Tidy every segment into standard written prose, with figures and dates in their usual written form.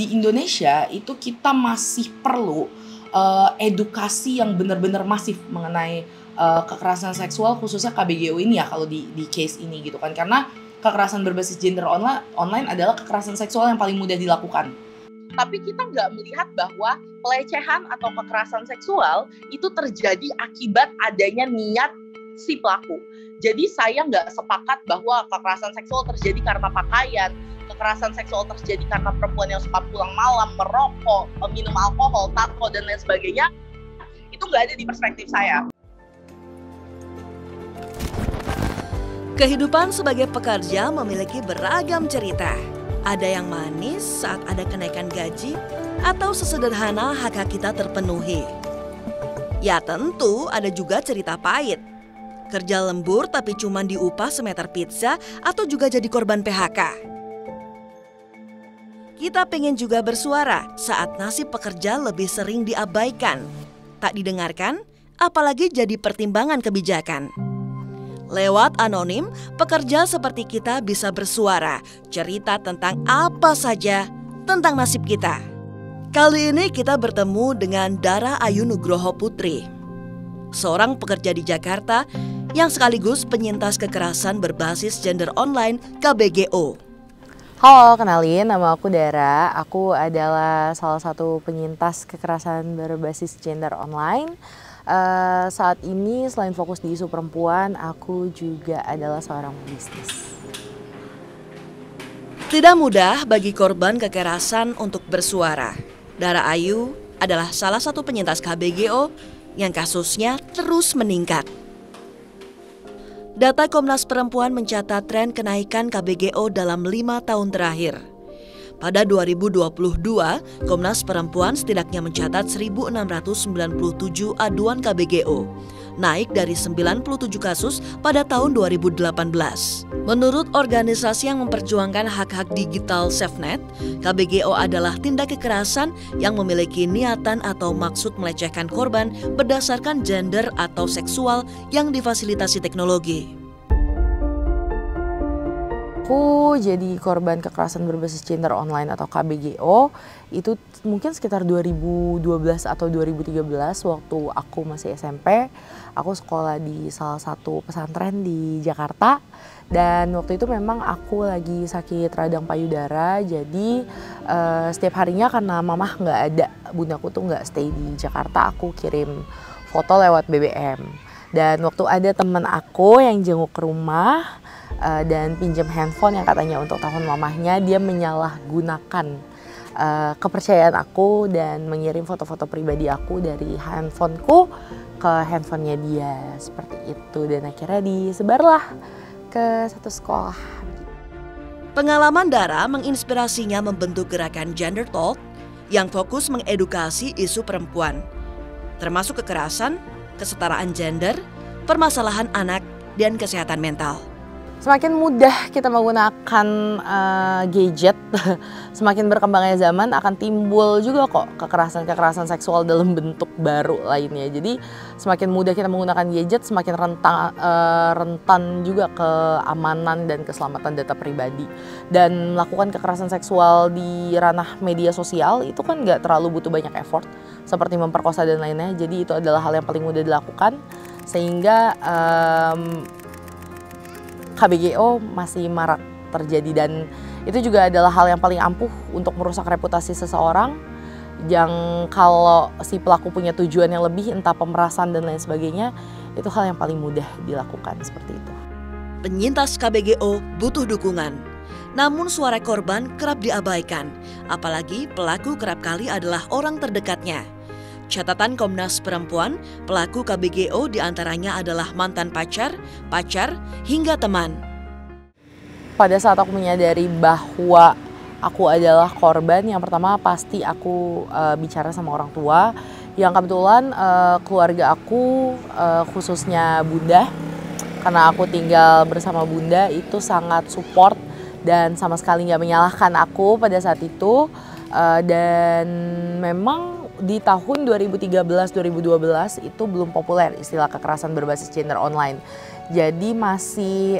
Di Indonesia itu kita masih perlu edukasi yang benar-benar masif mengenai kekerasan seksual, khususnya KBGO ini ya kalau di case ini gitu kan. Karena kekerasan berbasis gender online adalah kekerasan seksual yang paling mudah dilakukan. Tapi kita nggak melihat bahwa pelecehan atau kekerasan seksual itu terjadi akibat adanya niat si pelaku. Jadi saya nggak sepakat bahwa kekerasan seksual terjadi karena pakaian, kekerasan seksual terjadi karena perempuan yang suka pulang malam, merokok, minum alkohol, tato, dan lain sebagainya. Itu nggak ada di perspektif saya. Kehidupan sebagai pekerja memiliki beragam cerita. Ada yang manis saat ada kenaikan gaji, atau sesederhana hak-hak kita terpenuhi. Ya tentu ada juga cerita pahit. Kerja lembur tapi cuma diupah semeter pizza atau juga jadi korban PHK. Kita pengen juga bersuara saat nasib pekerja lebih sering diabaikan, tak didengarkan, apalagi jadi pertimbangan kebijakan. Lewat anonim, pekerja seperti kita bisa bersuara, cerita tentang apa saja tentang nasib kita. Kali ini kita bertemu dengan Dara Ayu Nugroho Putri, seorang pekerja di Jakarta yang sekaligus penyintas kekerasan berbasis gender online KBGO. Halo, kenalin, nama aku Dara. Aku adalah salah satu penyintas kekerasan berbasis gender online. Saat ini selain fokus di isu perempuan, aku juga adalah seorang bisnis. Tidak mudah bagi korban kekerasan untuk bersuara. Dara Ayu adalah salah satu penyintas KBGO yang kasusnya terus meningkat. Data Komnas Perempuan mencatat tren kenaikan KBGO dalam 5 tahun terakhir. Pada 2022, Komnas Perempuan setidaknya mencatat 1.697 aduan KBGO, naik dari 97 kasus pada tahun 2018. Menurut organisasi yang memperjuangkan hak-hak digital SafeNet, KBGO adalah tindak kekerasan yang memiliki niatan atau maksud melecehkan korban berdasarkan gender atau seksual yang difasilitasi teknologi. Aku jadi korban kekerasan berbasis gender online atau KBGO itu mungkin sekitar 2012 atau 2013 waktu aku masih SMP. Aku sekolah di salah satu pesantren di Jakarta dan waktu itu memang aku lagi sakit radang payudara. Jadi setiap harinya karena mamah nggak ada, bundaku tuh nggak stay di Jakarta, aku kirim foto lewat BBM. Dan waktu ada teman aku yang jenguk ke rumah dan pinjam handphone yang katanya untuk telepon mamahnya, dia menyalahgunakan kepercayaan aku dan mengirim foto-foto pribadi aku dari handphoneku ke handphonenya dia seperti itu, dan akhirnya disebarlah ke satu sekolah. Pengalaman Dara menginspirasinya membentuk gerakan Gender Talk yang fokus mengedukasi isu perempuan, termasuk kekerasan, kesetaraan gender, permasalahan anak, dan kesehatan mental. Semakin mudah kita menggunakan gadget, semakin berkembangnya zaman akan timbul juga kok kekerasan-kekerasan seksual dalam bentuk baru lainnya. Jadi semakin mudah kita menggunakan gadget, semakin rentan juga keamanan dan keselamatan data pribadi. Dan melakukan kekerasan seksual di ranah media sosial itu kan nggak terlalu butuh banyak effort, seperti memperkosa dan lainnya. Jadi itu adalah hal yang paling mudah dilakukan, sehingga KBGO masih marak terjadi, dan itu juga adalah hal yang paling ampuh untuk merusak reputasi seseorang yang kalau si pelaku punya tujuan yang lebih, entah pemerasan dan lain sebagainya, itu hal yang paling mudah dilakukan seperti itu. Penyintas KBGO butuh dukungan, namun suara korban kerap diabaikan, apalagi pelaku kerap kali adalah orang terdekatnya. Catatan Komnas Perempuan, pelaku KBGO diantaranya adalah mantan pacar, hingga teman. Pada saat aku menyadari bahwa aku adalah korban, yang pertama pasti aku bicara sama orang tua, yang kebetulan keluarga aku khususnya bunda, karena aku tinggal bersama bunda, itu sangat support dan sama sekali nggak menyalahkan aku pada saat itu. Dan memang di tahun 2013-2012 itu belum populer istilah kekerasan berbasis gender online. Jadi masih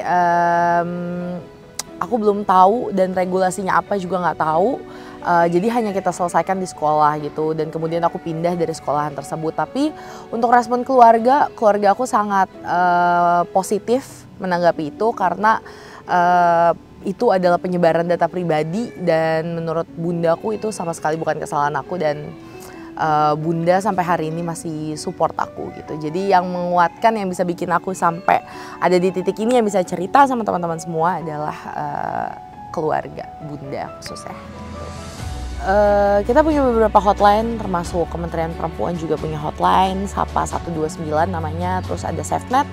aku belum tahu dan regulasinya apa juga nggak tahu. Jadi hanya kita selesaikan di sekolah gitu, dan kemudian aku pindah dari sekolahan tersebut. Tapi untuk respon keluarga aku sangat positif menanggapi itu, karena itu adalah penyebaran data pribadi, dan menurut bundaku itu sama sekali bukan kesalahan aku, dan bunda sampai hari ini masih support aku gitu. Jadi yang menguatkan, yang bisa bikin aku sampai ada di titik ini, yang bisa cerita sama teman-teman semua adalah keluarga bunda khususnya. Kita punya beberapa hotline, termasuk Kementerian Perempuan juga punya hotline, Sapa 129 namanya, terus ada SafeNet,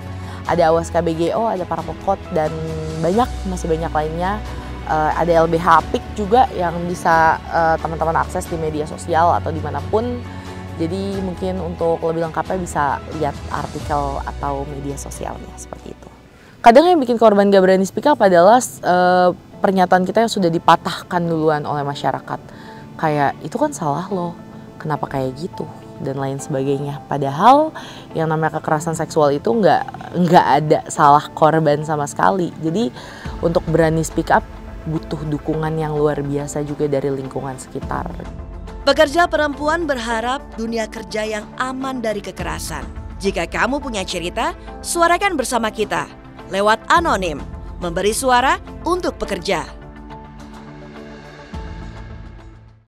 ada Awas KBGO, ada Parapokot, dan masih banyak lainnya. Ada LBH Apik juga yang bisa teman-teman akses di media sosial atau dimanapun. Jadi mungkin untuk lebih lengkapnya bisa lihat artikel atau media sosialnya, seperti itu. Kadang yang bikin korban gak berani speak up adalah pernyataan kita yang sudah dipatahkan duluan oleh masyarakat. Kayak, itu kan salah lo, kenapa kayak gitu, dan lain sebagainya. Padahal yang namanya kekerasan seksual itu nggak ada salah korban sama sekali. Jadi untuk berani speak up butuh dukungan yang luar biasa juga dari lingkungan sekitar. Pekerja perempuan berharap dunia kerja yang aman dari kekerasan. Jika kamu punya cerita, suarakan bersama kita lewat anonim, memberi suara untuk pekerja.